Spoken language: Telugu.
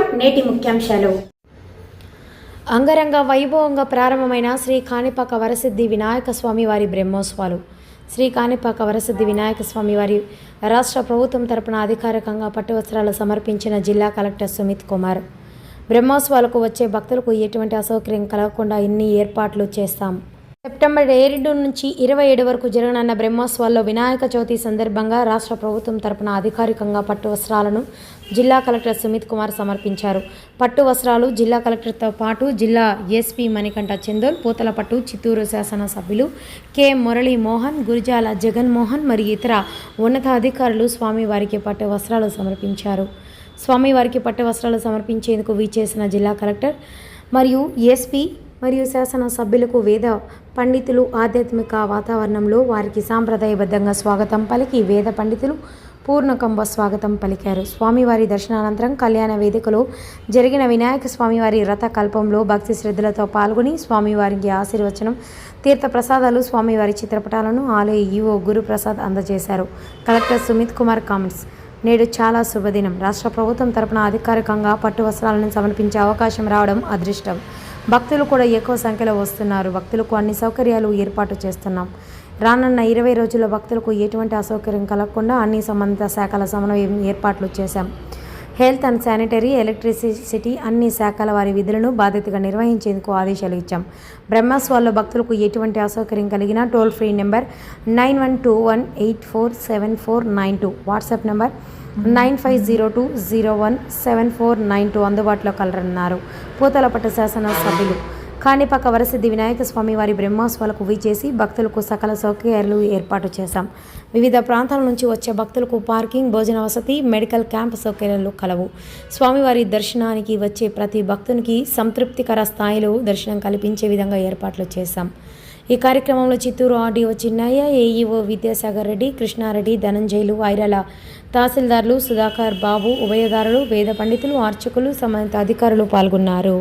నమస్కారం. నేటి ముఖ్యాంశాలు. అంగరంగ వైభవంగా ప్రారంభమైన శ్రీ కాణిపాక వరసిద్ధి వినాయక స్వామి వారి బ్రహ్మోత్సవాలు. శ్రీ కాణిపాక వరసిద్ధి వినాయక స్వామి వారి రాష్ట్ర ప్రభుత్వం తరపున అధికారికంగా పట్టు వస్త్రాలు సమర్పించిన జిల్లా కలెక్టర్ సుమిత్ కుమార్. బ్రహ్మోత్సవాలకు వచ్చే భక్తులకు ఎటువంటి అసౌకర్యం కలగకుండా ఇన్ని ఏర్పాట్లు చేస్తాం. సెప్టెంబర్ 7 నుంచి 27 వరకు జరగనున్న బ్రహ్మోత్సవాల్లో వినాయక చవితి సందర్భంగా రాష్ట్ర ప్రభుత్వం తరపున అధికారికంగా పట్టు వస్త్రాలను జిల్లా కలెక్టర్ సుమిత్ కుమార్ సమర్పించారు. పట్టు వస్త్రాలు జిల్లా కలెక్టర్తో పాటు జిల్లా ఎస్పీ మణికంఠ చందోల్, పూతలపట్టు చిత్తూరు శాసనసభ్యులు కె మురళీ మోహన్, గురిజాల జగన్మోహన్ మరియు ఇతర ఉన్నతాధికారులు స్వామివారికి పట్టు వస్త్రాలు సమర్పించారు. స్వామివారికి పట్టు వస్త్రాలు సమర్పించేందుకు వీచేసిన జిల్లా కలెక్టర్ మరియు ఎస్పీ మరియు శాసన సభ్యులకు వేద పండితులు ఆధ్యాత్మిక వాతావరణంలో వారికి సాంప్రదాయబద్ధంగా స్వాగతం పలికి వేద పండితులు పూర్ణకంబ స్వాగతం పలికారు. స్వామివారి దర్శనానంతరం కళ్యాణ వేదికలో జరిగిన వినాయక స్వామివారి రథ కల్పంలో భక్తి శ్రద్ధలతో పాల్గొని స్వామివారికి ఆశీర్వచనం, తీర్థ ప్రసాదాలు, స్వామివారి చిత్రపటాలను ఆలయ ఈవో గురుప్రసాద్ అందజేశారు. Collector Sumit Kumar comments. నేడు చాలా శుభదినం. రాష్ట్ర ప్రభుత్వం తరపున అధికారికంగా పట్టు వస్త్రాలను సమర్పించే అవకాశం రావడం అదృష్టం. భక్తులు కూడా ఎక్కువ సంఖ్యలో వస్తున్నారు. భక్తులకు అన్ని సౌకర్యాలు ఏర్పాటు చేస్తున్నాం. రానున్న 20 రోజుల్లో భక్తులకు ఎటువంటి అసౌకర్యం కలగకుండా అన్ని సంబంధిత శాఖల సమన్వయం ఏర్పాట్లు చేశాం. హెల్త్ అండ్ శానిటరీ, ఎలక్ట్రిసిటీ అన్ని శాఖల వారి విధులను బాధ్యతగా నిర్వహించేందుకు ఆదేశాలు ఇచ్చాం. బ్రహ్మోత్సవాల్లో భక్తులకు ఎటువంటి అసౌకర్యం కలిగినా toll free number 9121847492, WhatsApp number 9502017492 అందుబాటులో కలరన్నారు. పూతలపట్టు శాసన సభ్యులు. కాణిపాక వరసిద్ధి వినాయక స్వామి వారి బ్రహ్మోత్సవాలకు వీచేసి భక్తులకు సకల సౌకర్యాలు ఏర్పాటు చేశాం. వివిధ ప్రాంతాల నుంచి వచ్చే భక్తులకు పార్కింగ్, భోజన వసతి, మెడికల్ క్యాంప్ సౌకర్యాలు కలవు. స్వామివారి దర్శనానికి వచ్చే ప్రతి భక్తునికి సంతృప్తికర స్థాయిలో దర్శనం కల్పించే విధంగా ఏర్పాట్లు చేశాం. ఈ కార్యక్రమంలో చిత్తూరు ఆర్డీఓ చిన్నయ్య, ఏఈఓ విద్యాసాగర్ రెడ్డి, కృష్ణారెడ్డి, ధనంజయులు, ఐరాల తహసీల్దార్లు సుధాకర్ బాబు, ఉభయదారులు, వేద పండితులు, అర్చకులు, సంబంధిత అధికారులు పాల్గొన్నారు.